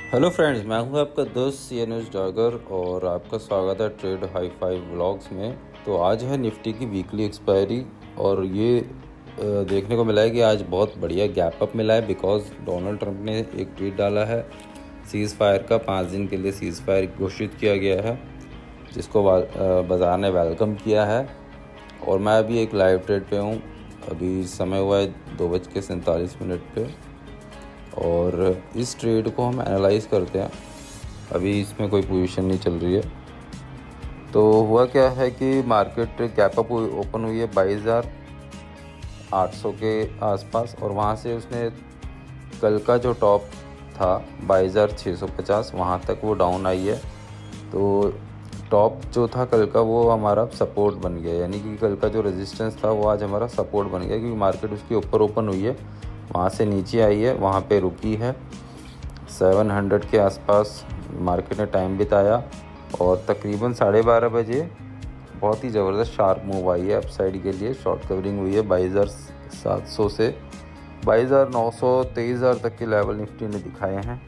Hello friends, मैं हूं आपका दोस्त सी एन एस डागर और आपका स्वागत है ट्रेड हाई फाइव व्लॉग्स में। तो आज है निफ्टी की वीकली एक्सपायरी और ये देखने को मिला है कि आज बहुत बढ़िया गैप अप मिला है बिकॉज डोनाल्ड ट्रंप ने एक ट्वीट डाला है सीज़ फायर का। 5 दिन के लिए सीज़ फायर घोषित किया गया है जिसको बाज़ार ने वेलकम किया है। और मैं अभी एक लाइव ट्रेड पे हूँ। अभी समय हुआ है 2:47 पे और इस ट्रेड को हम एनालाइज करते हैं। अभी इसमें कोई पोजीशन नहीं चल रही है। तो हुआ क्या है कि मार्केट गैप अप ओपन हुई है 22,800 के आसपास और वहाँ से उसने कल का जो टॉप था 22,650 वहाँ तक वो डाउन आई है। तो टॉप जो था कल का वो हमारा सपोर्ट बन गया, यानी कि कल का जो रेजिस्टेंस था वो आज हमारा सपोर्ट बन गया, क्योंकि मार्केट उसके ऊपर ओपन हुई है, वहाँ से नीचे आई है, वहाँ पे रुकी है। 700 के आसपास मार्केट ने टाइम बिताया और तकरीबन 12:30 बजे बहुत ही ज़बरदस्त शार्प मूव आई है अपसाइड के लिए। शॉर्ट कवरिंग हुई है 22,700 से 22,900 23,000 तक के लेवल निफ्टी ने दिखाए हैं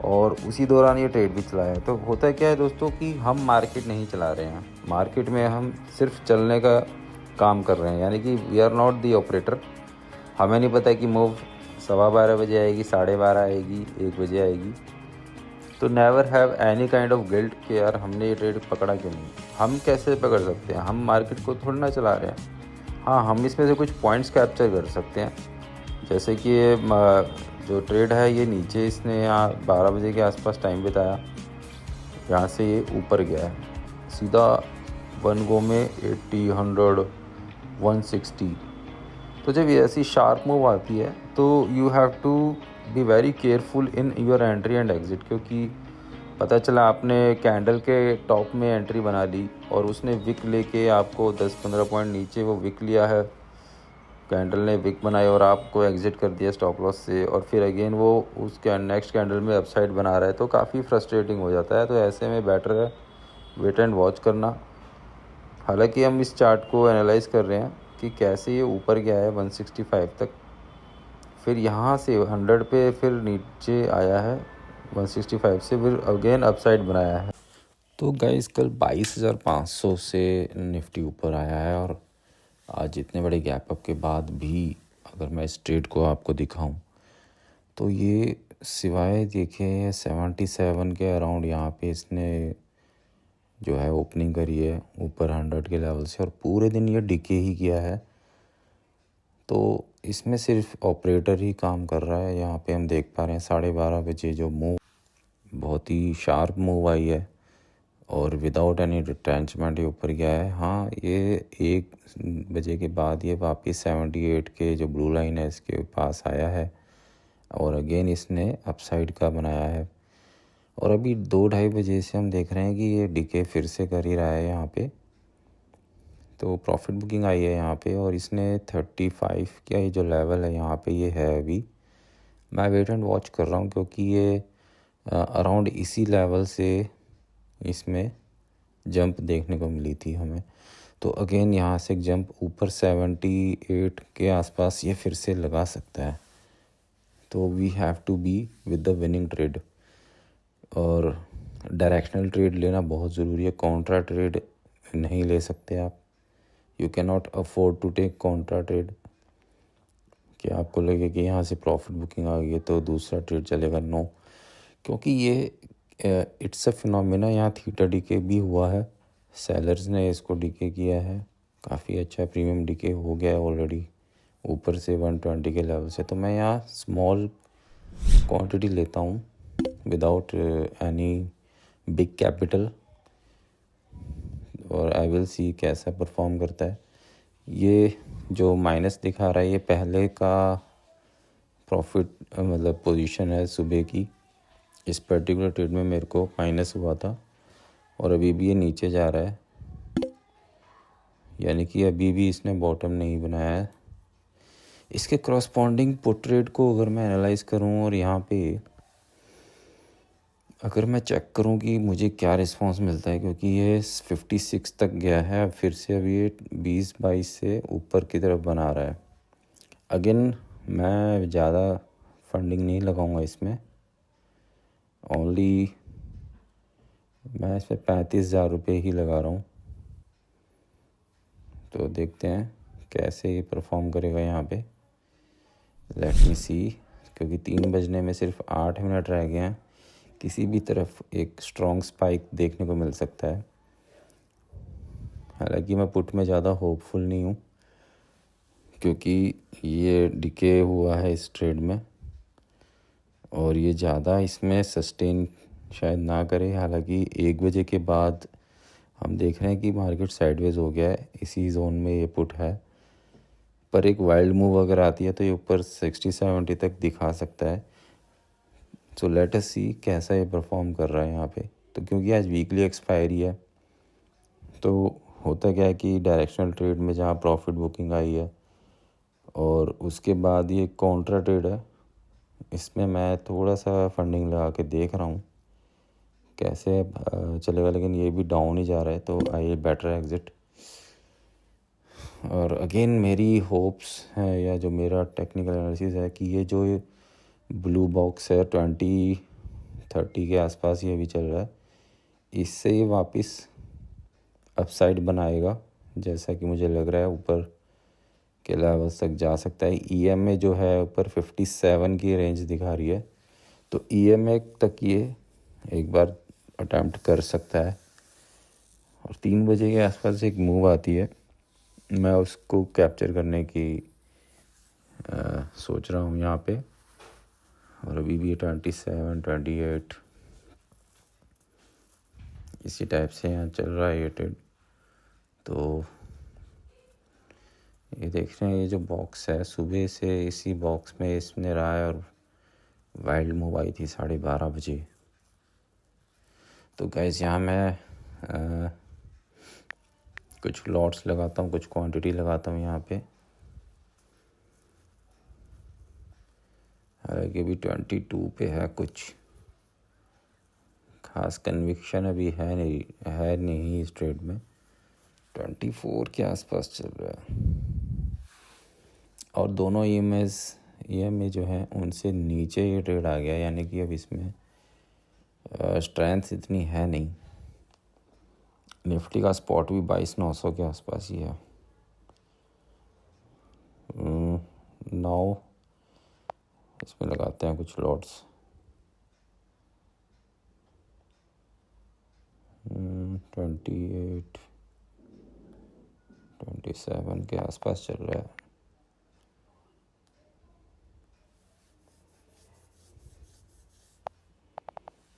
और उसी दौरान ये ट्रेड भी चला है। तो होता है क्या है दोस्तों कि हम मार्केट नहीं चला रहे हैं, मार्केट में हम सिर्फ चलने का काम कर रहे हैं, यानी कि we are not the operator. हमें नहीं पता कि मूव 12:15 बजे आएगी, 12:30 आएगी, 1 बजे आएगी। तो never have any kind of guilt कि यार हमने ये ट्रेड पकड़ा क्यों नहीं। हम कैसे पकड़ सकते हैं, हम मार्केट को थोड़ी ना चला रहे हैं। हाँ, हम इसमें से कुछ पॉइंट्स कैप्चर कर सकते हैं, जैसे कि ये जो ट्रेड है ये नीचे इसने यहाँ 12 बजे के आसपास टाइम बिताया, यहाँ से ये ऊपर गया है सीधा वन गो में 80, 100, 160। तो जब ये ऐसी शार्प मूव आती है तो you have to be very careful in your entry and exit, क्योंकि पता चला आपने कैंडल के टॉप में एंट्री बना ली और उसने विक लेके आपको 10-15 पॉइंट नीचे वो विक लिया है, कैंडल ने विक बनाई और आपको एग्ज़िट कर दिया स्टॉप लॉस से, और फिर अगेन वो उसके नेक्स्ट कैंडल में अपसाइड बना रहा है, तो काफ़ी फ्रस्ट्रेटिंग हो जाता है। तो ऐसे में बेटर है वेट एंड वॉच करना। हालांकि हम इस चार्ट को एनालाइज कर रहे हैं कि कैसे ये ऊपर गया है 165 तक, फिर यहाँ से 100 पे फिर नीचे आया है 165 से, फिर अगेन अपसाइड बनाया है। तो गाइस कल 22,500 से निफ्टी ऊपर आया है और आज इतने बड़े गैप अप के बाद भी अगर मैं इस ट्रेड को आपको दिखाऊं तो ये सिवाय देखे 77 के अराउंड यहाँ पे इसने जो है ओपनिंग करी है ऊपर 100 के लेवल से और पूरे दिन ये डिके ही किया है। तो इसमें सिर्फ ऑपरेटर ही काम कर रहा है। यहाँ पे हम देख पा रहे हैं 12:30 बजे जो मूव बहुत ही शार्प मूव आई है और विदाउट एनी रिट्रेंचमेंट ये ऊपर गया है। हाँ, ये 1 बजे के बाद ये वापस 78 के जो ब्लू लाइन है इसके पास आया है और अगेन इसने अपसाइड का बनाया है। और अभी 2-2:30 बजे से हम देख रहे हैं कि ये डीके फिर से कर ही रहा है यहाँ पे। तो प्रॉफिट बुकिंग आई है यहाँ पे और इसने 35 का ये जो लेवल है यहाँ पे ये है। अभी मैं वेट एंड वॉच कर रहा हूँ क्योंकि ये अराउंड इसी लेवल से इसमें जंप देखने को मिली थी हमें। तो अगेन यहाँ से एक जंप ऊपर 78 के आसपास ये फिर से लगा सकता है। तो we have to be with the winning trade और डायरेक्शनल ट्रेड लेना बहुत ज़रूरी है। कॉन्ट्रा ट्रेड नहीं ले सकते आप। You can not afford to take contra trade कि आपको लगे कि यहाँ से प्रॉफिट बुकिंग आ गई है तो दूसरा ट्रेड चलेगा। नो, क्योंकि ये इट्स अ फिनोमिना। यहाँ थीटा डीके भी हुआ है, सेलर्स ने इसको डीके किया है, काफ़ी अच्छा प्रीमियम डीके हो गया है ऑलरेडी ऊपर से 120 के लेवल से। तो मैं यहाँ स्मॉल क्वांटिटी लेता हूँ विदाउट एनी बिग कैपिटल और आई विल सी कैसा परफॉर्म करता है। ये जो माइनस दिखा रहा है ये पहले का प्रॉफिट मतलब पोजीशन है सुबह की। इस पर्टिकुलर ट्रेड में मेरे को माइनस हुआ था और अभी भी ये नीचे जा रहा है, यानी कि अभी भी इसने बॉटम नहीं बनाया है। इसके क्रॉसपॉन्डिंग पुट ट्रेड को अगर मैं एनालाइज करूं और यहाँ पे अगर मैं चेक करूं कि मुझे क्या रिस्पांस मिलता है, क्योंकि ये 56 तक गया है, फिर से अभी ये 20-22 से ऊपर की तरफ बना रहा है। अगेन मैं ज़्यादा फंडिंग नहीं लगाऊंगा इसमें, ओनली मैं इस पर 35,000 रुपये ही लगा रहा हूँ। तो देखते हैं कैसे ये परफॉर्म करेगा यहाँ पे। लेट मी सी, क्योंकि 3 बजने में सिर्फ 8 मिनट रह गए हैं, किसी भी तरफ एक स्ट्रॉन्ग स्पाइक देखने को मिल सकता है। हालांकि मैं पुट में ज़्यादा होपफुल नहीं हूँ, क्योंकि ये डिके हुआ है इस ट्रेड में और ये ज़्यादा इसमें सस्टेन शायद ना करे। हालांकि 1 बजे के बाद हम देख रहे हैं कि मार्केट साइडवेज हो गया है, इसी जोन में ये पुट है। पर एक वाइल्ड मूव अगर आती है तो ये ऊपर 60-70 तक दिखा सकता है। सो लेट अस सी कैसा ये परफॉर्म कर रहा है यहाँ पे। तो क्योंकि आज वीकली एक्सपायरी है, तो होता क्या है कि डायरेक्शनल ट्रेड में जहाँ प्रॉफिट बुकिंग आई है और उसके बाद ये काउंटर ट्रेड है, इसमें मैं थोड़ा सा फंडिंग लगा के देख रहा हूँ कैसे चलेगा। लेकिन ये भी डाउन ही जा रहा है, तो आई बेटर एग्जिट। और अगेन मेरी होप्स हैं, या जो मेरा टेक्निकल एनालिसिस है, कि ये जो ब्लू बॉक्स है 20-30 के आसपास ये अभी चल रहा है, इससे ये वापस अपसाइड बनाएगा, जैसा कि मुझे लग रहा है ऊपर के लेवल्स तक जा सकता है। ईएमए जो है ऊपर 57 की रेंज दिखा रही है, तो ईएमए तक ये एक बार अटैम्प्ट कर सकता है। और 3 बजे के आसपास एक मूव आती है, मैं उसको कैप्चर करने की सोच रहा हूँ यहाँ पे। और अभी भी 27-28 इसी टाइप से यहाँ चल रहा है ये ट्रेड। तो ये देख रहे हैं, ये जो बॉक्स है सुबह से इसी बॉक्स में इसने रहा है और वाइल्ड मूव आई थी 12:30 बजे। तो गाइस यहाँ मैं कुछ लॉट्स लगाता हूँ, कुछ क्वांटिटी लगाता हूँ यहाँ पे। हालांकि अभी 22 पे है, कुछ खास कन्विक्शन अभी है नहीं इस ट्रेड में। 24 के आसपास चल रहा है और दोनों ईएमए जो है उनसे नीचे ये ट्रेड आ गया, यानी कि अब इसमें स्ट्रेंथ इतनी है नहीं। निफ्टी का स्पॉट भी 22,900 के आसपास ही है। 9 इसमें लगाते हैं कुछ लॉट्स। 28 27 के आसपास चल रहा है।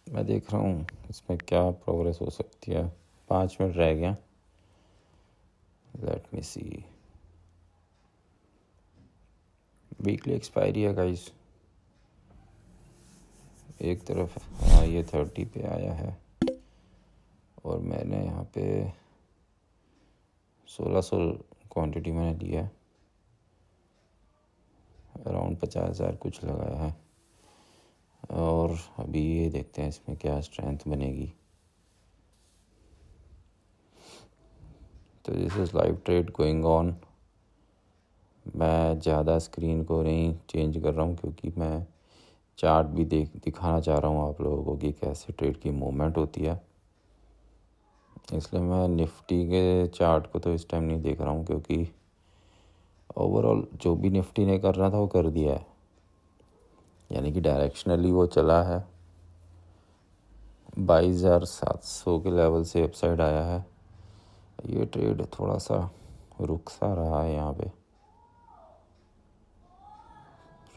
मैं देख रहा हूँ इसमें क्या प्रोग्रेस हो सकती है। 5 मिनट रह गया, लेट मी सी। वीकली एक्सपायरी है गाइस। एक तरफ हाँ ये 30 पे आया है और मैंने यहाँ पे 1600 क्वांटिटी मैंने लिया है, अराउंड 50,000 कुछ लगाया है। और अभी ये देखते हैं इसमें क्या स्ट्रेंथ बनेगी। तो this is live trade going on. मैं ज़्यादा स्क्रीन को नहीं चेंज कर रहा हूँ, क्योंकि मैं चार्ट भी दिखाना चाह रहा हूँ आप लोगों को कि कैसे ट्रेड की मूवमेंट होती है। इसलिए मैं निफ्टी के चार्ट को तो इस टाइम नहीं देख रहा हूँ, क्योंकि ओवरऑल जो भी निफ्टी ने करना था वो कर दिया है, यानी कि डायरेक्शनली वो चला है। 22,700 के लेवल से अपसाइड आया है। ये ट्रेड थोड़ा सा रुक सा रहा है, यहाँ पे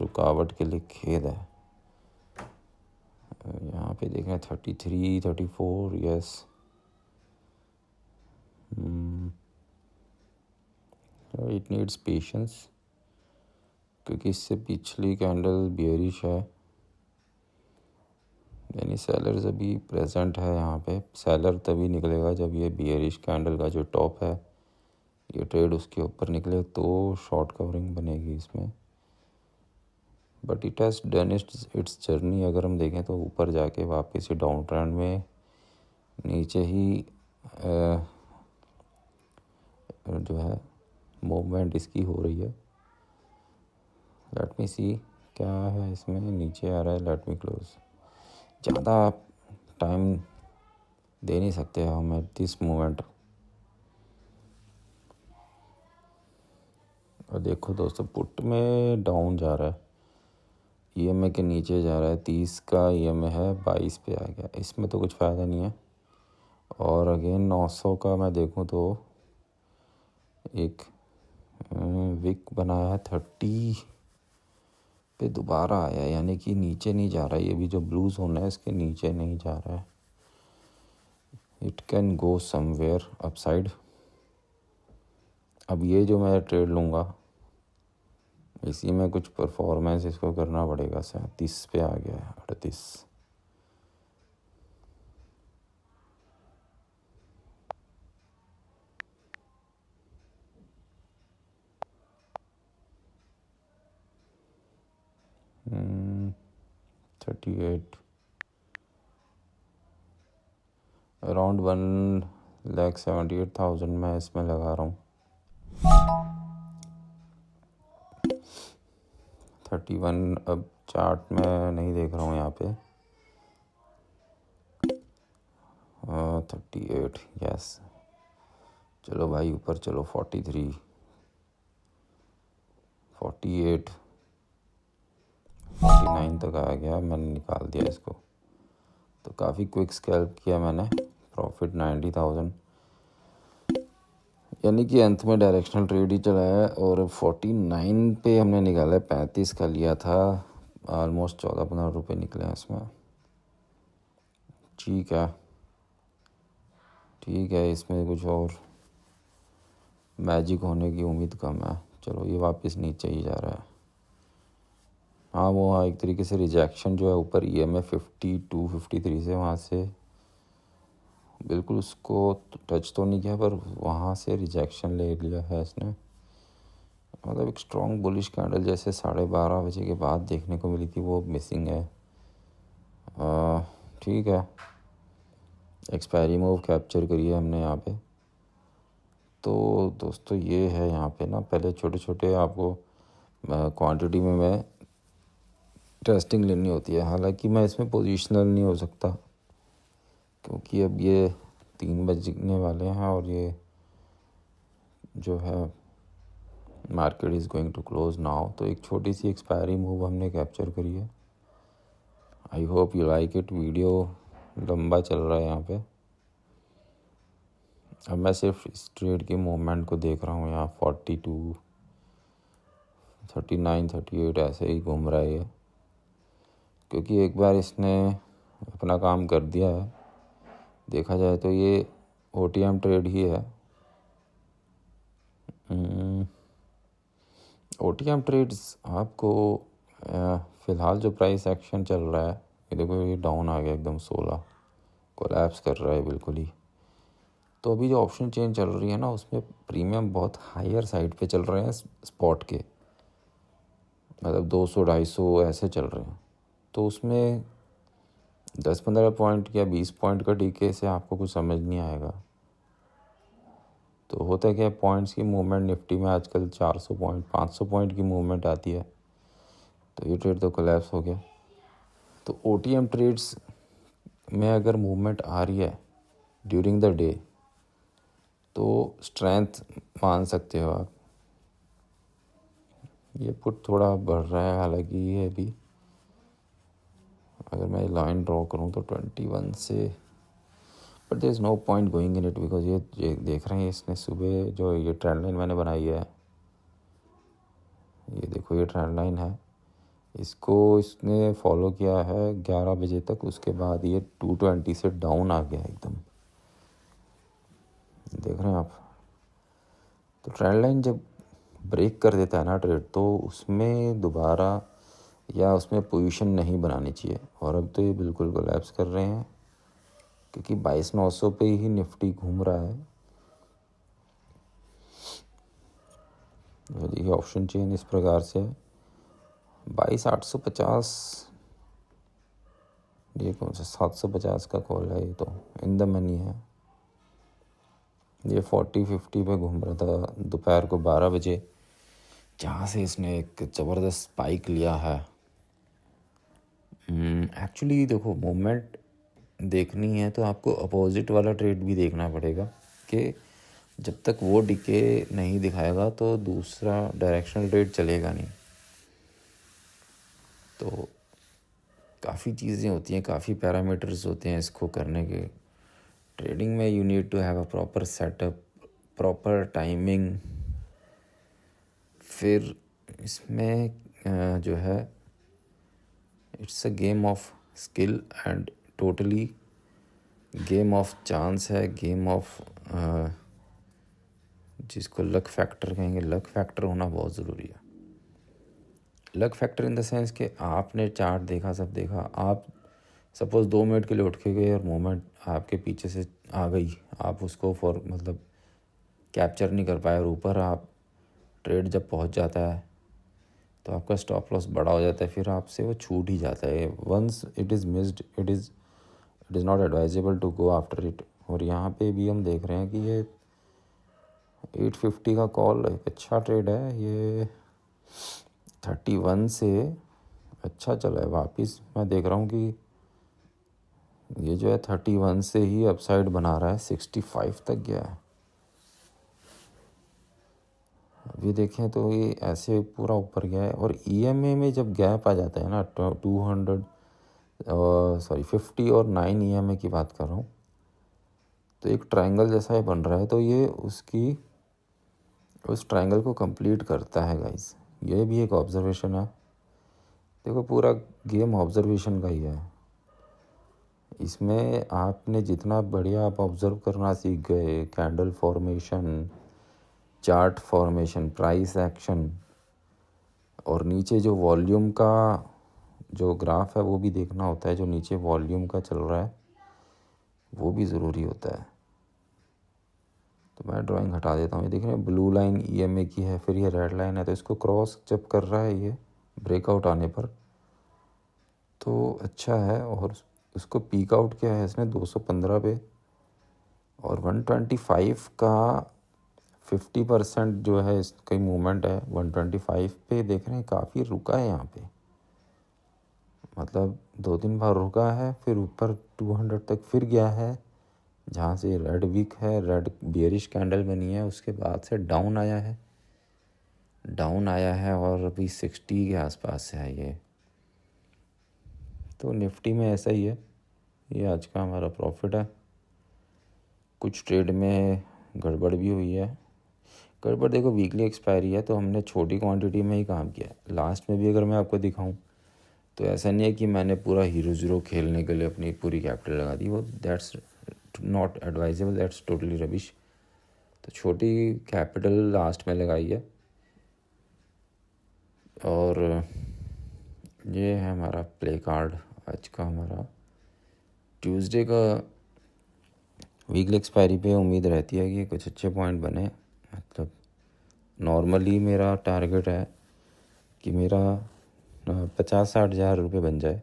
रुकावट के लिए खेद है। यहाँ पे देखें 33 34 यस। इट नीड्स पेशेंस, क्योंकि इससे पिछली कैंडल बियरिश है, यानी सेलर्स अभी प्रेजेंट है यहाँ पे। सेलर तभी निकलेगा जब ये बियरिश कैंडल का जो टॉप है ये ट्रेड उसके ऊपर निकले, तो शॉर्ट कवरिंग बनेगी इसमें। But it has done it's journey. अगर हम देखें तो ऊपर जाके वापस ये डाउन ट्रेंड में नीचे ही जो है मूवमेंट इसकी हो रही है। लेट मी सी क्या है इसमें, नीचे आ रहा है। Let me close. ज़्यादा टाइम दे नहीं सकते हम एट दिस मोमेंट। और देखो दोस्तों, पुट में डाउन जा रहा है, ईएमए के नीचे जा रहा है। 30 का ईएमए है, 22 पे आ गया, इसमें तो कुछ फ़ायदा नहीं है। और अगेन 900 का मैं देखूं तो एक विक बनाया है 30 पे, दोबारा आया, यानी कि नीचे नहीं जा रहा है। ये भी जो ब्लू जोन है इसके नीचे नहीं जा रहा है। It can go somewhere upside. अब ये जो मैं ट्रेड लूँगा इसी में कुछ परफॉर्मेंस इसको करना पड़ेगा। 37 पे आ गया है, 38। हम्म, 38 अराउंड 1,78,000 मैं इसमें लगा रहा हूँ। 31 अब चार्ट में नहीं देख रहा हूँ यहाँ पे। 38 यस, चलो भाई ऊपर चलो। 43 48 49 तक आ गया, मैंने निकाल दिया इसको। तो काफ़ी क्विक स्कैल्प किया मैंने, प्रॉफिट 90,000, यानी कि अंत में डायरेक्शनल ट्रेड ही चला है। और 49 पे हमने निकाला है, 35 का लिया था, ऑलमोस्ट 14-15 रुपये निकले हैं इसमें। ठीक है ठीक है, इसमें कुछ और मैजिक होने की उम्मीद कम है। चलो ये वापस नीचे ही जा रहा है। हाँ वो हाँ, एक तरीके से रिजेक्शन जो है ऊपर ईएमए 52-53 से, वहाँ से बिल्कुल उसको टच तो नहीं किया पर वहाँ से रिजेक्शन ले लिया है इसने। मतलब एक स्ट्रॉन्ग बुलिश कैंडल जैसे 12:30 बजे के बाद देखने को मिली थी, वो मिसिंग है। ठीक है, एक्सपायरी मूव कैप्चर करिए हमने यहाँ पे। तो दोस्तों ये है यहाँ पे ना, पहले छोटे छोटे आपको क्वांटिटी में मैं टेस्टिंग लेनी होती है। हालांकि मैं इसमें पोजीशनल नहीं हो सकता क्योंकि अब ये 3 बजने वाले हैं और ये जो है market is going to close now. तो एक छोटी सी एक्सपायरी मूव हमने कैप्चर करी है। I hope you like it. Video लंबा चल रहा है यहाँ पे। अब मैं सिर्फ इस ट्रेड के मूवमेंट को देख रहा हूँ। यहाँ 42 39 38 ऐसे ही घूम रहा है ये, क्योंकि एक बार इसने अपना काम कर दिया है। देखा जाए तो ये ओटीएम ट्रेड ही है। ओटीएम ट्रेड्स आपको फ़िलहाल जो प्राइस एक्शन चल रहा है, ये देखो ये डाउन आ गया एकदम, 16 कोलैप्स कर रहा है बिल्कुल ही। तो अभी जो ऑप्शन चेन चल रही है ना, उसमें प्रीमियम बहुत हायर साइड पे चल रहे हैं स्पॉट के, मतलब 200-250 ऐसे चल रहे हैं। तो उसमें 10-15 पॉइंट या 20 पॉइंट का डीके से आपको कुछ समझ नहीं आएगा। तो होता है क्या, पॉइंट्स की मूवमेंट निफ्टी में आजकल 400 पॉइंट 500 पॉइंट की मूवमेंट आती है। तो ये ट्रेड तो कोलैप्स हो गया। तो ओटीएम ट्रेड्स में अगर मूवमेंट आ रही है ड्यूरिंग द डे तो स्ट्रेंथ मान सकते हो आप। ये पुट थोड़ा बढ़ रहा है, हालांकि ये भी, अगर मैं लाइन ड्रॉ करूँ तो 21 से, but there is no point going in it because ये देख रहे हैं इसने सुबह जो ये ट्रेंड लाइन मैंने बनाई है, ये देखो ये ट्रेंड लाइन है, इसको इसने फॉलो किया है 11 बजे तक। उसके बाद ये 220 से डाउन आ गया एकदम, देख रहे हैं आप। तो ट्रेंड लाइन जब ब्रेक कर देता है ना ट्रेड, तो उसमें दोबारा या उसमें पोजीशन नहीं बनानी चाहिए। और अब तो ये बिल्कुल कोलैप्स कर रहे हैं क्योंकि 22,900 पे ही निफ्टी घूम रहा है। ये ऑप्शन चेन इस प्रकार से 22,850, ये कौन सा 750 का कॉल है, ये तो इन द मनी है। ये 40-50 पे घूम रहा था दोपहर को 12 बजे, जहाँ से इसने एक ज़बरदस्त स्पाइक लिया है। एक्चुअली देखो, मूवमेंट देखनी है तो आपको अपोजिट वाला ट्रेड भी देखना पड़ेगा कि जब तक वो डिके नहीं दिखाएगा तो दूसरा डायरेक्शनल ट्रेड चलेगा नहीं। तो काफ़ी चीज़ें होती हैं, काफ़ी पैरामीटर्स होते हैं इसको करने के। ट्रेडिंग में you need to have a proper setup, proper timing. फिर इसमें जो है it's a game of skill and totally game of chance है, गेम ऑफ जिसको लक फैक्टर कहेंगे। लक फैक्टर होना बहुत ज़रूरी है। Luck factor in the sense कि आपने चार्ट देखा, सब देखा, आप सपोज़ 2 मिनट के लिए उठ के गए और मोमेंट आपके पीछे से आ गई, आप उसको मतलब कैप्चर नहीं कर पाए और ऊपर आप ट्रेड जब पहुंच जाता है तो आपका स्टॉप लॉस बड़ा हो जाता है, फिर आपसे वो छूट ही जाता है। Once it is missed, it is not advisable to go after it. और यहाँ पे भी हम देख रहे हैं कि ये 850 का कॉल एक अच्छा ट्रेड है। ये 31 से अच्छा चला है। वापस मैं देख रहा हूँ कि ये जो है 31 से ही अपसाइड बना रहा है, 65 तक गया है। अभी देखें तो ये ऐसे पूरा ऊपर गया है। और EMA में जब गैप आ जाता है ना 50 और 9 EMA की बात कर रहा हूँ, तो एक ट्रायंगल जैसा ही बन रहा है। तो ये उस ट्रायंगल को कंप्लीट करता है गाइस। ये भी एक ऑब्जर्वेशन है। देखो, पूरा गेम ऑब्जर्वेशन का ही है। इसमें आपने जितना बढ़िया आप ऑब्ज़र्व करना सीख गए, candle formation, chart formation, price action, और नीचे जो वॉल्यूम का जो ग्राफ है वो भी देखना होता है। जो नीचे वॉल्यूम का चल रहा है वो भी ज़रूरी होता है। तो मैं ड्राइंग हटा देता हूँ। ये देख रहे हैं, ब्लू लाइन EMA की है, फिर ये रेड लाइन है। तो इसको क्रॉस जब कर रहा है ये ब्रेकआउट आने पर तो अच्छा है। और उसको पीक आउट किया है इसने 215 पे, और 125 का 50% जो है इसका मूवमेंट है। 125 पे देख रहे हैं काफ़ी रुका है यहाँ पे, मतलब 2-3 बार रुका है, फिर ऊपर 200 तक फिर गया है, जहाँ से रेड वीक है, रेड बियरिश कैंडल बनी है। उसके बाद से डाउन आया है और अभी 60 के आसपास है ये। तो निफ्टी में ऐसा ही है। ये आज का हमारा प्रॉफिट है। कुछ ट्रेड में गड़बड़ भी हुई है। गड़बड़ देखो, वीकली एक्सपायरी है तो हमने छोटी क्वांटिटी में ही काम किया है। लास्ट में भी अगर मैं आपको दिखाऊं तो ऐसा नहीं है कि मैंने पूरा हीरो ज़ीरो खेलने के लिए अपनी पूरी कैपिटल लगा दी। वो that's not advisable, that's totally rubbish. तो छोटी कैपिटल लास्ट में लगाई है। और ये है हमारा प्ले कार्ड आज का। हमारा ट्यूसडे का वीकली एक्सपायरी पे उम्मीद रहती है कि कुछ अच्छे पॉइंट बने। मतलब नॉर्मली मेरा टारगेट है कि मेरा 50-60 हज़ार रुपये बन जाए,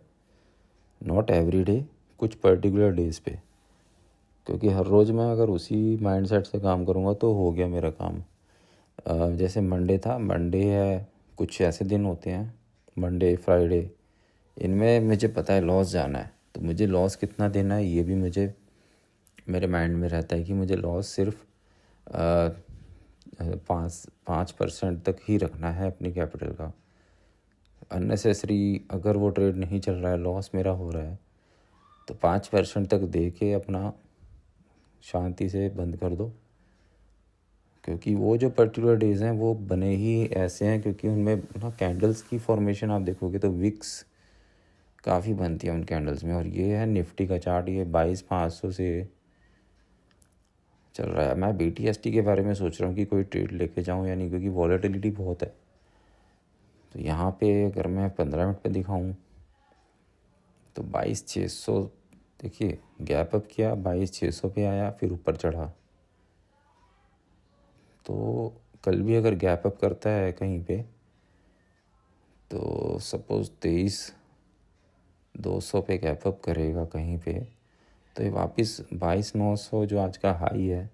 नॉट एवरी डे, कुछ पर्टिकुलर डेज़ पे। क्योंकि हर रोज़ मैं अगर उसी माइंडसेट से काम करूँगा तो हो गया मेरा काम। जैसे मंडे था, मंडे है, कुछ ऐसे दिन होते हैं मंडे फ्राइडे, इनमें मुझे पता है लॉस जाना है, तो मुझे लॉस कितना देना है ये भी मुझे मेरे माइंड में रहता है कि मुझे लॉस सिर्फ 5% तक ही रखना है अपनी कैपिटल का। अननेसेसरी अगर वो ट्रेड नहीं चल रहा है, लॉस मेरा हो रहा है, तो 5% तक दे के अपना शांति से बंद कर दो। क्योंकि वो जो पर्टिकुलर डेज़ हैं वो बने ही ऐसे हैं क्योंकि उनमें ना कैंडल्स की फॉर्मेशन आप देखोगे तो विक्स काफ़ी बनती है उन कैंडल्स में। और ये है निफ्टी का चार्ट, ये 22,500 से चल रहा है। मैं BTST के बारे में सोच रहा हूँ कि कोई ट्रेड लेके जाऊँ या नहीं, क्योंकि वॉलेटिलिटी बहुत है। तो यहाँ पे अगर मैं 15 मिनट पे दिखाऊँ तो 22,600, देखिए गैप अप किया, 22,600 पे आया, फिर ऊपर चढ़ा। तो कल भी अगर गैप अप करता है कहीं पे तो सपोज़ 23,200 पे गैप अप करेगा कहीं पे, तो ये वापस 22,900 जो आज का हाई है,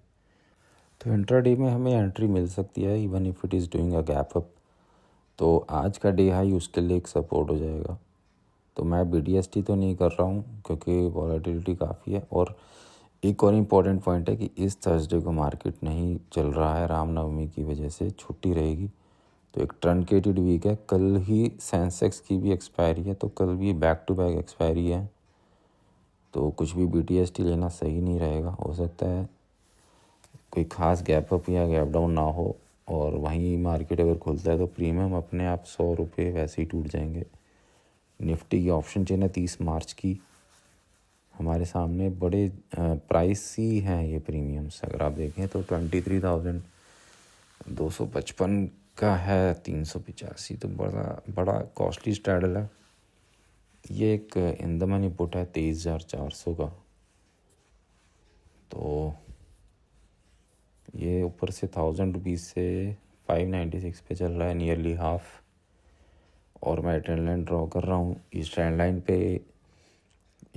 तो इंट्राडे में हमें एंट्री मिल सकती है even if it is doing a gap up. तो आज का डे हाई उसके लिए एक सपोर्ट हो जाएगा। तो मैं BDST तो नहीं कर रहा हूँ क्योंकि वॉलेटिलिटी काफ़ी है। और एक और इम्पॉर्टेंट पॉइंट है कि इस थर्सडे को मार्केट नहीं चल रहा है, रामनवमी की वजह से छुट्टी रहेगी, तो एक ट्रंकेटेड वीक है। कल ही सेंसेक्स की भी एक्सपायरी है, तो कल भी बैक टू बैक एक्सपायरी है, तो कुछ भी BTST लेना सही नहीं रहेगा। हो सकता है कोई ख़ास गैप अप या गैप डाउन ना हो और वहीं मार्केट अगर खुलता है तो प्रीमियम अपने आप 100 रुपये वैसे ही टूट जाएंगे। निफ्टी की ऑप्शन चेन है 30 मार्च की, हमारे सामने बड़े प्राइसी हैं ये प्रीमियम्स। अगर आप देखें तो 23,255 का है 385, तो बड़ा कॉस्टली स्ट्रैडल है। ये एक इन द मनी पुट है 23,400 का, तो ये ऊपर से 1000 रुपीज़ से 596 पे चल रहा है, नियरली हाफ। और मैं ट्रेंड लाइन ड्रॉ कर रहा हूँ। इस ट्रेंड लाइन पे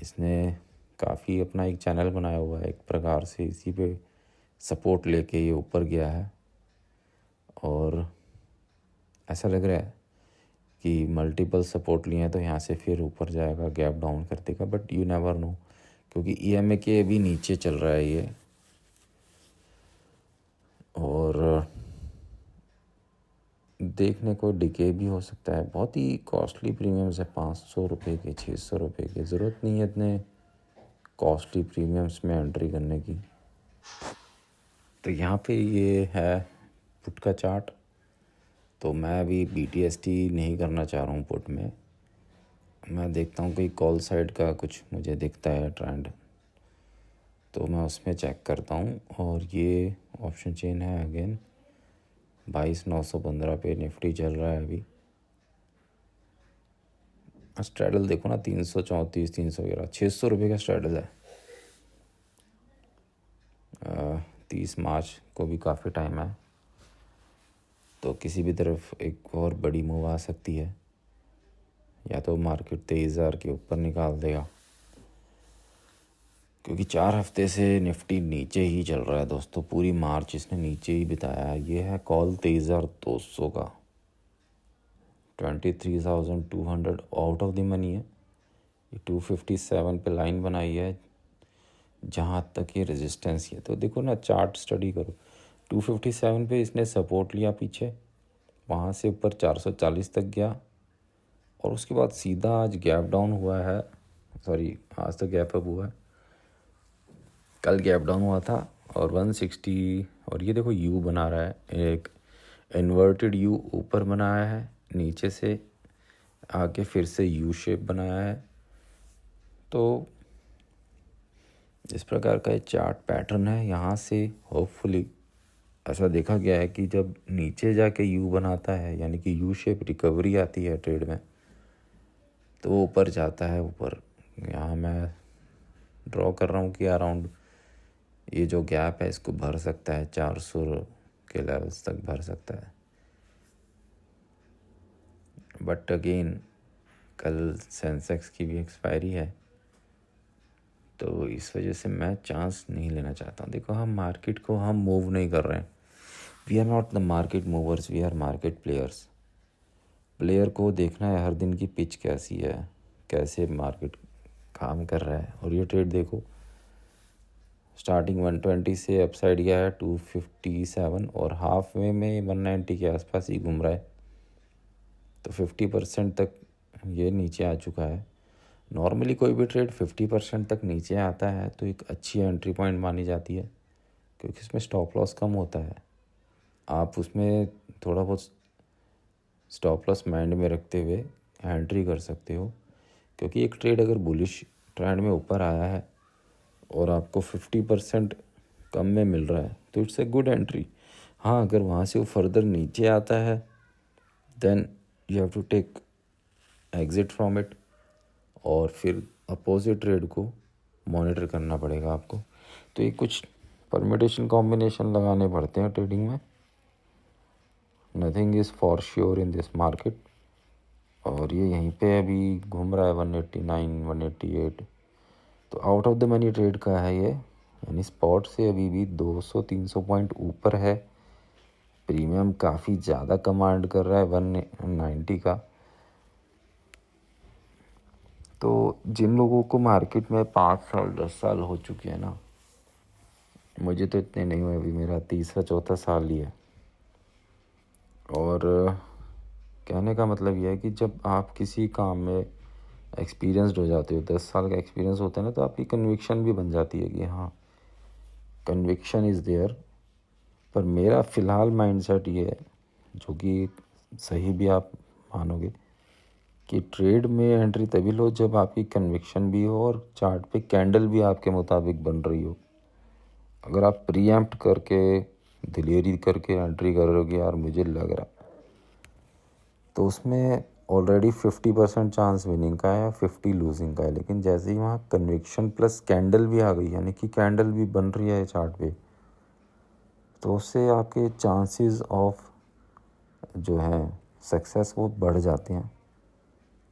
इसने काफ़ी अपना एक चैनल बनाया हुआ है, एक प्रकार से इसी पे सपोर्ट लेके ये ऊपर गया है और ऐसा लग रहा है कि मल्टीपल सपोर्ट लिए हैं तो यहाँ से फिर ऊपर जाएगा, गैप डाउन कर देगा, बट यू नेवर नो, क्योंकि EMA के अभी नीचे चल रहा है ये। और देखने को डिके भी हो सकता है। बहुत ही कॉस्टली प्रीमियम्स है, 500 रुपये के, 600 रुपये के। ज़रूरत नहीं है इतने कॉस्टली प्रीमियम्स में एंट्री करने की। तो यहाँ पे ये है पुट का चार्ट। तो मैं अभी BTST नहीं करना चाह रहा हूँ पुट में। मैं देखता हूँ कोई कॉल साइड का कुछ मुझे दिखता है ट्रेंड, तो मैं उसमें चेक करता हूँ। और ये ऑप्शन चेन है अगेन 22,915 पे निफ्टी चल रहा है अभी। स्ट्रैडल देखो ना, 334, 311, 600 रुपये का स्ट्रैडल है। 30 मार्च को भी काफ़ी टाइम है, तो किसी भी तरफ एक और बड़ी मूव आ सकती है, या तो मार्केट 23,000 के ऊपर निकाल देगा, क्योंकि 4 हफ्ते से निफ्टी नीचे ही चल रहा है दोस्तों। पूरी मार्च इसने नीचे ही बिताया है। ये है कॉल 23,200 का, 23,200 आउट ऑफ द मनी है। ये 257 पे लाइन बनाई है, जहाँ तक ये रेजिस्टेंस है। तो देखो ना, चार्ट स्टडी करो, 257 पे इसने सपोर्ट लिया पीछे, वहाँ से ऊपर 440 तक गया और उसके बाद सीधा आज गैप डाउन हुआ है। सॉरी, आज तो गैप अप हुआ है, कल गैप डाउन हुआ था और 160। और ये देखो यू बना रहा है, एक इन्वर्टेड यू ऊपर बनाया है, नीचे से आके फिर से यू शेप बनाया है। तो इस प्रकार का एक चार्ट पैटर्न है। यहाँ से होपफुली ऐसा देखा गया है कि जब नीचे जाके यू बनाता है, यानी कि यू शेप रिकवरी आती है ट्रेड में, तो वो ऊपर जाता है ऊपर। यहाँ मैं ड्रॉ कर रहा हूँ कि अराउंड ये जो गैप है इसको भर सकता है, 400 के लेवल्स तक भर सकता है। बट अगेन कल सेंसेक्स की भी एक्सपायरी है, तो इस वजह से मैं चांस नहीं लेना चाहता हूँ। देखो, हम मार्केट को हम मूव नहीं कर रहे हैं। We are not the market movers, we are market players. Player को देखना है हर दिन की पिच कैसी है, कैसे मार्केट काम कर रहा है। और ये ट्रेड देखो, स्टार्टिंग 120 से अपसाइड गया है 257 और हाफ वे में 190 के आसपास ही घूम रहा है, तो 50% तक ये नीचे आ चुका है। नॉर्मली कोई भी ट्रेड 50% तक नीचे आता है तो एक अच्छी एंट्री पॉइंट मानी जाती है, क्योंकि इसमें स्टॉप लॉस कम होता है। आप उसमें थोड़ा बहुत स्टॉप लॉस माइंड में रखते हुए एंट्री कर सकते हो, क्योंकि एक ट्रेड अगर बुलिश ट्रेंड में ऊपर आया है और आपको 50% कम में मिल रहा है तो इट्स ए गुड एंट्री। हाँ, अगर वहाँ से वो फर्दर नीचे आता है then you have to take exit from it, और फिर अपोजिट ट्रेड को मॉनिटर करना पड़ेगा आपको। तो ये कुछ परमिटेशन कॉम्बिनेशन लगाने पड़ते हैं ट्रेडिंग में। Nothing is for sure in this market. और ये यहीं पे अभी घूम रहा है 189, 188, तो out of the money trade का है ये, यानी स्पॉट से अभी भी 200-300 पॉइंट ऊपर है। प्रीमियम काफ़ी ज़्यादा कमांड कर रहा है 190 का। तो जिन लोगों को मार्केट में 5 साल 10 साल हो चुके हैं ना, मुझे तो इतने नहीं हुए, अभी मेरा तीसरा चौथा साल ही है। और कहने का मतलब यह है कि जब आप किसी काम में एक्सपीरियंसड हो जाते हो, 10 साल का एक्सपीरियंस होता है ना, तो आपकी कन्विक्शन भी बन जाती है कि हाँ, कन्विक्शन इज़ देयर। पर मेरा फ़िलहाल माइंडसेट ये है, जो कि सही भी आप मानोगे, कि ट्रेड में एंट्री तभी लो जब आपकी कन्विक्शन भी हो और चार्ट पे कैंडल भी आपके मुताबिक बन रही हो। अगर आप प्रीएम्प्ट करके दिलेरी करके एंट्री करोगे, यार मुझे लग रहा, तो उसमें ऑलरेडी 50% चांस विनिंग का है या 50 लूजिंग का है। लेकिन जैसे ही वहाँ कन्विक्शन प्लस कैंडल भी आ गई, यानी कि कैंडल भी बन रही है चार्ट पे, तो उससे आपके चांसेस ऑफ जो है सक्सेस वो बढ़ जाते हैं।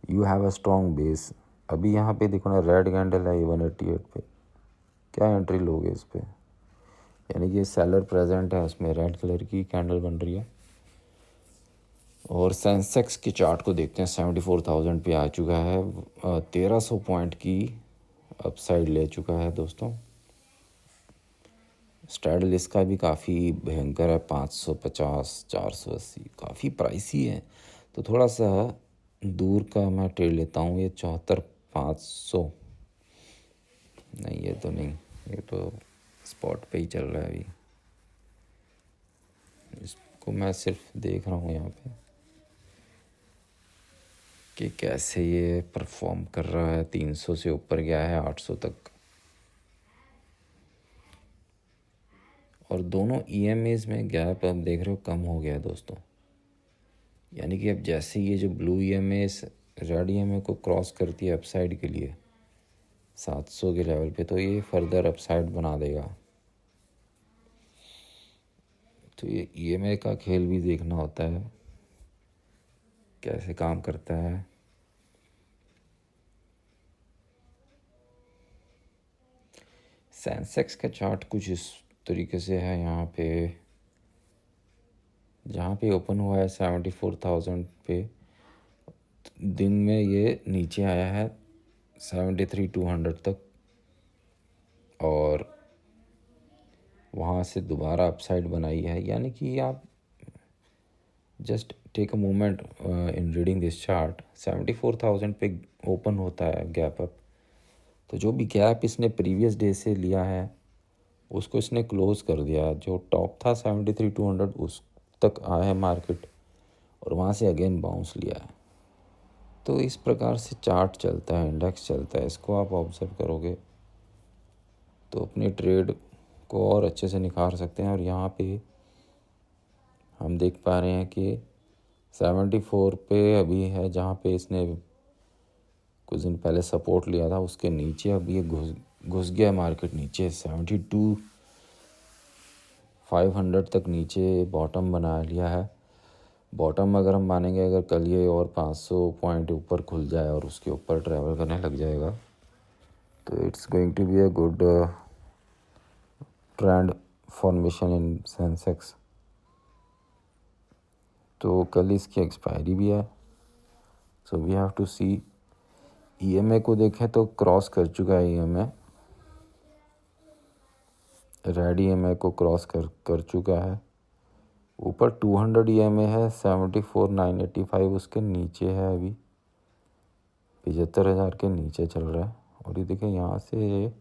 You have a strong base. अभी यहाँ पे देखो ना, रेड कैंडल है 188 पे, क्या एंट्री लोगे इस पे? यानी कि सेलर प्रेजेंट है, उसमें रेड कलर की कैंडल बन रही है। और सेंसेक्स के चार्ट को देखते हैं, 74,000 पे आ चुका है, 1300 पॉइंट की अपसाइड ले चुका है दोस्तों। स्ट्रैडल इसका भी काफ़ी भयंकर है, 550 480, काफ़ी प्राइसी है। तो थोड़ा सा दूर का मैं ट्रेड लेता हूँ, ये 74,500, नहीं ये तो नहीं, ये तो स्पॉट पे ही चल रहा है अभी। इसको मैं सिर्फ देख रहा हूँ यहाँ पे कि कैसे ये परफॉर्म कर रहा है। 300 से ऊपर गया है, 800 तक। और दोनों EMAs में गैप अब देख रहे हो कम हो गया है दोस्तों। यानी कि अब जैसे ये जो ब्लू EMA रेड EMA को क्रॉस करती है अपसाइड के लिए 700 के लेवल पे, तो ये फर्दर अपसाइड बना देगा। तो ये EMA का खेल भी देखना होता है, कैसे काम करता है। सेंसेक्स का चार्ट कुछ इस तरीके से है। यहाँ पे जहाँ पे ओपन हुआ है 74,000 पे, दिन में ये नीचे आया है 73,200 तक, और वहाँ से दोबारा अपसाइड बनाई है। यानी कि आप just take a moment in reading this chart. 74,000 पे ओपन होता है गैप अप, तो जो भी गैप इसने प्रीवियस डे से लिया है उसको इसने क्लोज कर दिया। जो टॉप था 73,200 उस तक आया है मार्केट, और वहाँ से अगेन बाउंस लिया है। तो इस प्रकार से चार्ट चलता है, इंडेक्स चलता है। इसको आप ऑब्जर्व करोगे तो अपने ट्रेड को और अच्छे से निखार सकते हैं। और यहाँ पे हम देख पा रहे हैं कि 74 पे अभी है, जहाँ पे इसने कुछ दिन पहले सपोर्ट लिया था, उसके नीचे अब ये घुस गया मार्केट नीचे। 72,500 तक नीचे बॉटम बना लिया है। बॉटम अगर हम मानेंगे, अगर कल ये और 500 पॉइंट ऊपर खुल जाए और उसके ऊपर ट्रैवल करने लग जाएगा, तो it's going to be a good trend formation in Sensex. तो कल इसकी एक्सपायरी भी है, so we have to see. EMA को देखें तो क्रॉस कर चुका है EMA, रेड EMA को क्रॉस कर चुका है। ऊपर 200 EMA है 74,985, उसके नीचे है अभी 75,000 के नीचे चल रहा है। और ये देखें यहाँ से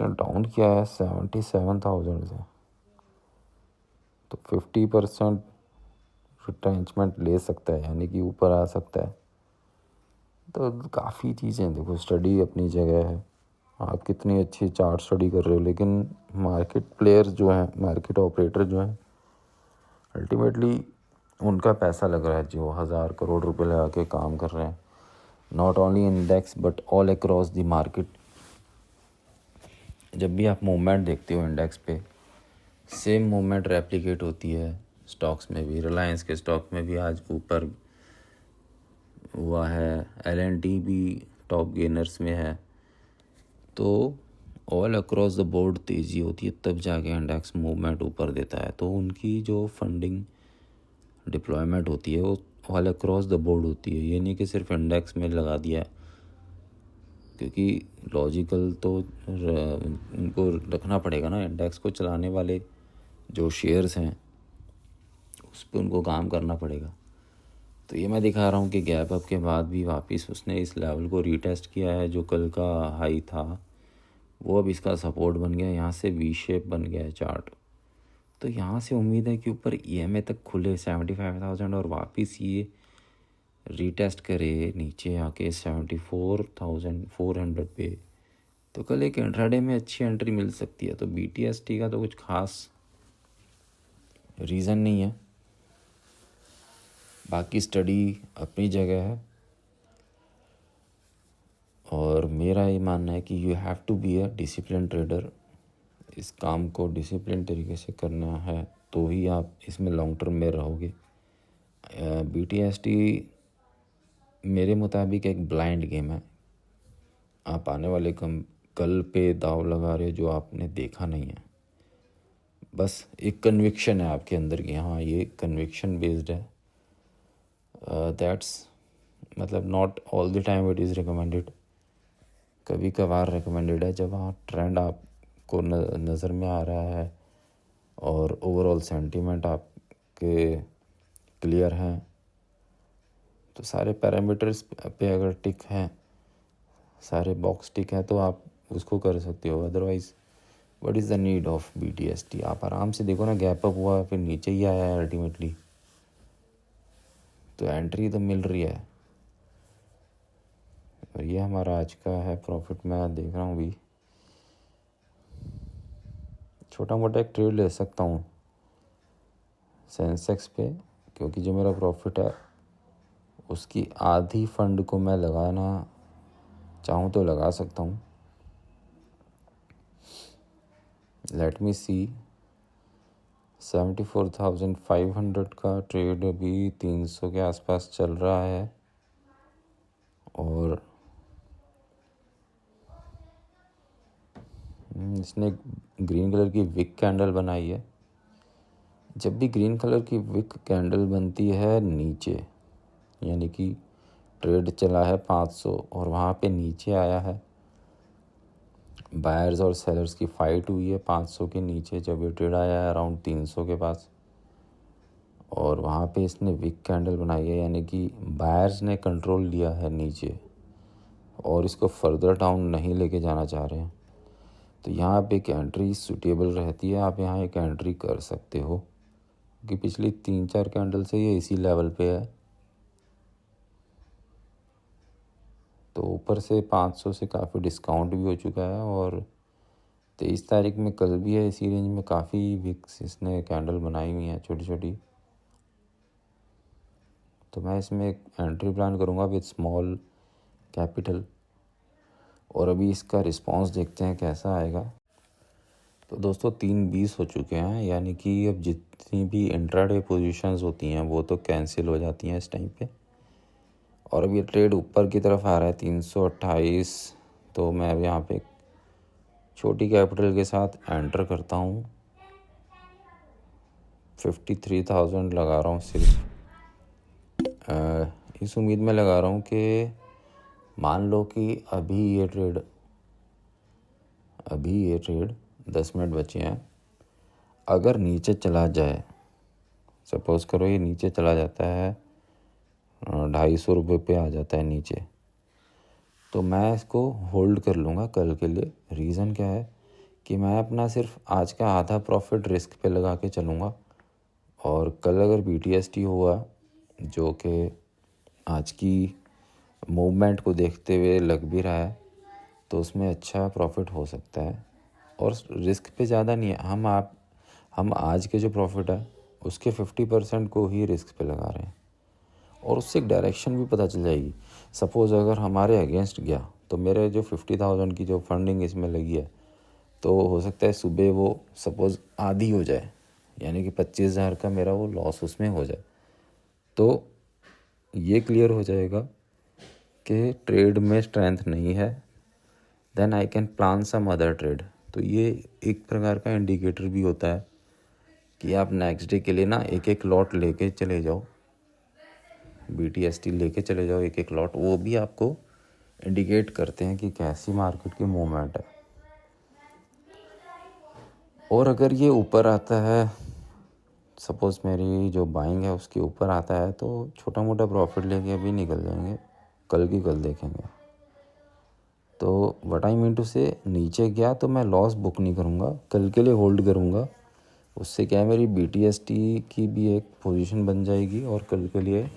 डाउन किया है 77,000 से, तो 50% रिट्रेंचमेंट ले सकता है, यानी कि ऊपर आ सकता है। तो काफ़ी चीज़ें देखो, स्टडी अपनी जगह है, आप कितनी अच्छी चार्ट स्टडी कर रहे हो, लेकिन मार्केट प्लेयर्स जो हैं, मार्केट ऑपरेटर जो हैं, अल्टीमेटली उनका पैसा लग रहा है, जो 1,000 करोड़ रुपए लगा के काम कर रहे हैं, not only index but all across the market. जब भी आप मूवमेंट देखते हो इंडेक्स पे, सेम मूवमेंट रेप्लिकेट होती है स्टॉक्स में भी। रिलायंस के स्टॉक में भी आज ऊपर हुआ है, L&T भी टॉप गेनर्स में है। तो ऑल अक्रॉस द बोर्ड तेज़ी होती है, तब जाके इंडेक्स मूवमेंट ऊपर देता है। तो उनकी जो फंडिंग डिप्लॉयमेंट होती है वो ऑल अक्रॉस द बोर्ड होती है, ये नहीं कि सिर्फ इंडेक्स में लगा दिया, क्योंकि लॉजिकल तो उनको रखना पड़ेगा ना। इंडेक्स को चलाने वाले जो शेयर्स हैं उस पर उनको काम करना पड़ेगा। तो ये मैं दिखा रहा हूँ कि गैप अप के बाद भी वापस उसने इस लेवल को रीटेस्ट किया है। जो कल का हाई था वो अब इसका सपोर्ट बन गया, यहाँ से वी शेप बन गया है चार्ट। तो यहाँ से उम्मीद है कि ऊपर EMA तक खुले 75,000 और वापस ये रीटेस्ट करे नीचे आके 74,400 पे। तो कल एक इंट्राडे में अच्छी एंट्री मिल सकती है। तो BTST का तो कुछ खास रीज़न नहीं है, बाकी स्टडी अपनी जगह है। और मेरा ये मानना है कि you have to be a discipline trader. इस काम को डिसिप्लिन तरीके से करना है तो ही आप इसमें लॉन्ग टर्म में रहोगे। BTST मेरे मुताबिक एक ब्लाइंड गेम है। आप आने वाले कल पे दाव लगा रहे हो जो आपने देखा नहीं है। बस एक कन्विक्शन है आपके अंदर की, हाँ ये कन्विक्शन बेस्ड है। दैट्स मतलब not all the time it is recommended, कभी कभार रिकमेंडेड है जब हाँ ट्रेंड आपको नज़र में आ रहा है और ओवरऑल सेंटीमेंट आपके क्लियर हैं। तो सारे पैरामीटर्स पे अगर टिक हैं, सारे बॉक्स टिक हैं, तो आप उसको कर सकते हो। Otherwise what is the need of BTST। आप आराम से देखो ना, गैप अप हुआ फिर नीचे ही आया है अल्टीमेटली, तो एंट्री तो मिल रही है। और ये हमारा आज का है प्रॉफिट। मैं देख रहा हूँ भी छोटा मोटा एक ट्रेड ले सकता हूँ सेंसेक्स पे, क्योंकि जो मेरा प्रॉफिट है उसकी आधी फंड को मैं लगाना चाहूँ तो लगा सकता हूँ। लेट मी सी, 74,500 का ट्रेड अभी 300 के आसपास चल रहा है और इसने ग्रीन कलर की विक कैंडल बनाई है। जब भी ग्रीन कलर की विक कैंडल बनती है नीचे, यानी कि ट्रेड चला है 500 और वहाँ पे नीचे आया है, बायर्स और सेलर्स की फ़ाइट हुई है 500 के नीचे, जब ये ट्रेड आया है अराउंड 300 के पास, और वहाँ पे इसने विक कैंडल बनाई है, यानी कि बायर्स ने कंट्रोल लिया है नीचे और इसको फर्दर डाउन नहीं लेके जाना चाह रहे हैं। तो यहाँ पे एक एंट्री सूटेबल रहती है, आप यहाँ एक एंट्री कर सकते हो, क्योंकि पिछली 3-4 कैंडल से ये इसी लेवल पे है। तो ऊपर से 500 से काफ़ी डिस्काउंट भी हो चुका है और 23 तारीख में कल भी है इसी रेंज में। काफ़ी विक्स इसने कैंडल बनाई हुई हैं छोटी छोटी। तो मैं इसमें एक एंट्री प्लान करूँगा विद स्मॉल कैपिटल, और अभी इसका रिस्पांस देखते हैं कैसा आएगा। तो दोस्तों 3:20 हो चुके हैं, यानी कि अब जितनी भी इंट्राडे पोजीशंस होती हैं वो तो कैंसिल हो जाती हैं इस टाइम पे। और अब ये ट्रेड ऊपर की तरफ आ रहा है 328। तो मैं अब यहाँ पे छोटी कैपिटल के साथ एंटर करता हूँ। 53,000 लगा रहा हूँ सिर्फ। इस उम्मीद में लगा रहा हूँ कि मान लो कि अभी ये ट्रेड 10 मिनट बचे हैं, अगर नीचे चला जाए, सपोज़ करो ये नीचे चला जाता है 250 रुपये पे आ जाता है नीचे, तो मैं इसको होल्ड कर लूँगा कल के लिए। रीज़न क्या है कि मैं अपना सिर्फ आज का आधा प्रॉफिट रिस्क पे लगा के चलूँगा, और कल अगर BTST हुआ, जो कि आज की मूवमेंट को देखते हुए लग भी रहा है, तो उसमें अच्छा प्रॉफिट हो सकता है और रिस्क पे ज़्यादा नहीं है। हम आज के जो प्रॉफिट है उसके 50% को ही रिस्क पे लगा रहे हैं, और उससे एक डायरेक्शन भी पता चल जाएगी। सपोज़ अगर हमारे अगेंस्ट गया तो मेरे जो 50,000 की जो फंडिंग इसमें लगी है, तो हो सकता है सुबह वो सपोज़ आधी हो जाए, यानी कि 25,000 का मेरा वो लॉस उसमें हो जाए। तो ये क्लियर हो जाएगा कि ट्रेड में स्ट्रेंथ नहीं है, then I can plan some other trade. तो ये एक प्रकार का इंडिकेटर भी होता है कि आप नेक्स्ट डे के लिए ना एक एक लॉट लेके चले जाओ। BTST लेके चले जाओ एक एक लॉट, वो भी आपको इंडिकेट करते हैं कि कैसी मार्केट की मूवमेंट है। और अगर ये ऊपर आता है, सपोज़ मेरी जो बाइंग है उसके ऊपर आता है, तो छोटा मोटा प्रॉफिट लेके अभी निकल जाएंगे, कल की कल देखेंगे। तो व्हाट आई मीन टू से, नीचे गया तो मैं लॉस बुक नहीं करूँगा, कल के लिए होल्ड करूँगा। उससे क्या है, मेरी BTST की भी एक पोजीशन बन जाएगी और कल के लिए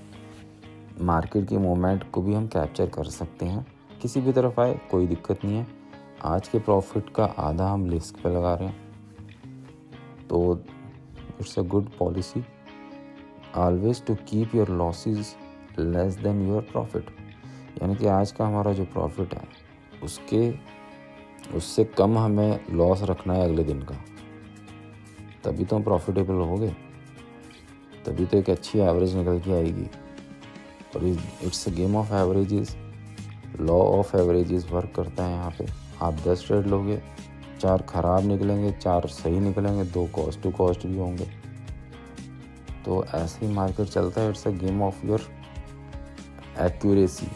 मार्केट की मूवमेंट को भी हम कैप्चर कर सकते हैं। किसी भी तरफ आए कोई दिक्कत नहीं है। आज के प्रॉफिट का आधा हम रिस्क पे लगा रहे हैं, तो it's a good policy always to keep your losses less than your profit. यानी कि आज का हमारा जो प्रॉफिट है उससे कम हमें लॉस रखना है अगले दिन का, तभी तो हम प्रॉफिटेबल होंगे, तभी तो एक अच्छी एवरेज निकल के आएगी। और it's a game of averages, law of averages work करता है यहाँ पे। आप 10 ट्रेड लोगे, 4 खराब निकलेंगे, 4 सही निकलेंगे, 2 कॉस्ट टू कॉस्ट भी होंगे। तो ऐसे ही मार्केट चलता है। It's a game of your accuracy,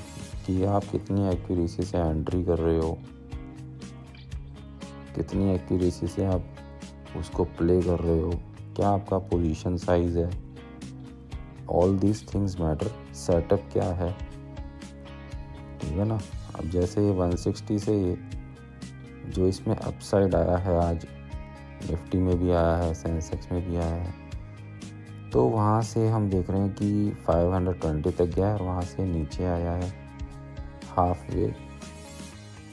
कि आप कितनी एक्यूरेसी से एंट्री कर रहे हो, कितनी एक्यूरेसी से आप उसको प्ले कर रहे हो, क्या आपका पोजीशन साइज है। All these things matter. Setup क्या है, ठीक है ना। अब जैसे 160 से ये जो इसमें अपसाइड आया है, आज निफ्टी में भी आया है, सेंसेक्स में भी आया है, तो वहाँ से हम देख रहे हैं कि 520 तक गया है और वहाँ से नीचे आया है हाफ वे।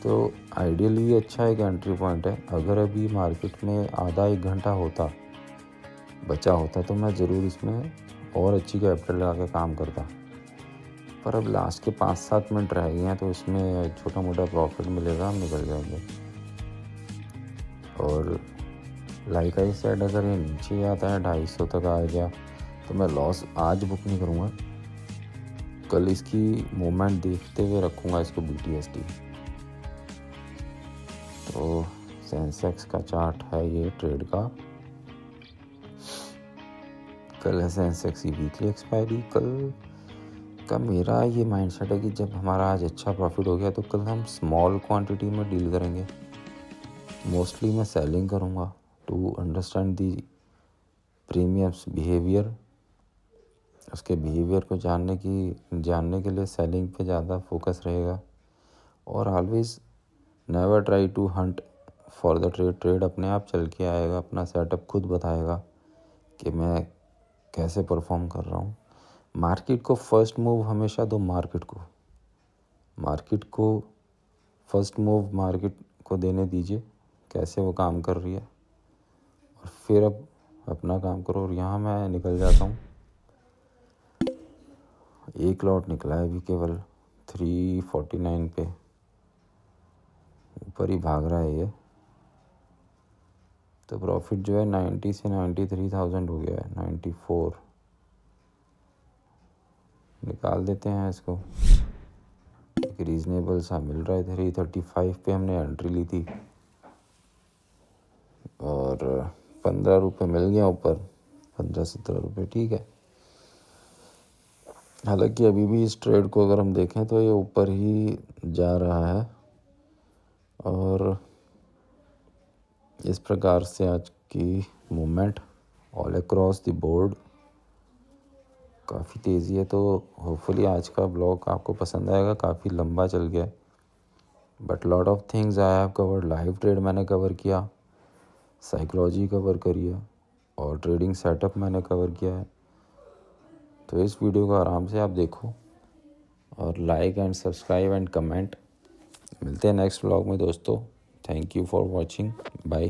तो आइडियली अच्छा एक एंट्री पॉइंट है। अगर अभी मार्केट में आधा एक घंटा बचा होता तो मैं ज़रूर इसमें और अच्छी कैपिटल लगा के काम करता, पर अब लास्ट के 5-7 मिनट रह गए हैं, तो इसमें छोटा मोटा प्रॉफिट मिलेगा, हम निकल जाएंगे। और लाइक आई सेड, अगर ये नीचे आता है 250 तक आ गया तो मैं लॉस आज बुक नहीं करूँगा, कल इसकी मूवमेंट देखते हुए रखूँगा इसको BTST। तो सेंसेक्स का चार्ट है ये ट्रेड का। कल है सेंसेक्स की वीकली एक्सपायरी। कल का मेरा ये माइंडसेट है कि जब हमारा आज अच्छा प्रॉफिट हो गया तो कल हम स्मॉल क्वांटिटी में डील करेंगे। मोस्टली मैं सेलिंग करूँगा to understand the premiums behaviour. उसके बिहेवियर को जानने के लिए सेलिंग पे ज़्यादा फोकस रहेगा। और always never try to hunt for the trade अपने आप चल के आएगा, अपना सेटअप खुद बताएगा कि मैं कैसे परफॉर्म कर रहा हूँ। मार्केट को फर्स्ट मूव हमेशा दो, मार्केट को फर्स्ट मूव मार्केट को देने दीजिए, कैसे वो काम कर रही है, और फिर अब अपना काम करो। और यहाँ मैं निकल जाता हूँ, एक लॉट निकला है अभी केवल 349 पे, ऊपर ही भाग रहा है ये। तो प्रॉफिट जो है 90 से 93,000 हो गया है, 94 निकाल देते हैं इसको। एक रीजनेबल सा मिल रहा है। 335 पे हमने एंट्री ली थी और 15 रुपये मिल गया ऊपर, 15-17 रुपये, ठीक है। हालांकि अभी भी इस ट्रेड को अगर हम देखें तो ये ऊपर ही जा रहा है। और इस प्रकार से आज की movement all across the board काफ़ी तेज़ी है। तो होपफुली आज का ब्लॉग आपको पसंद आएगा। काफ़ी लंबा चल गया, but lot of things I have covered. Live trade मैंने कवर किया, साइकोलॉजी कवर करी है, और ट्रेडिंग सेटअप मैंने कवर किया है। तो इस वीडियो को आराम से आप देखो और like and subscribe and comment. मिलते हैं नेक्स्ट व्लॉग में दोस्तों। Thank you for watching, bye.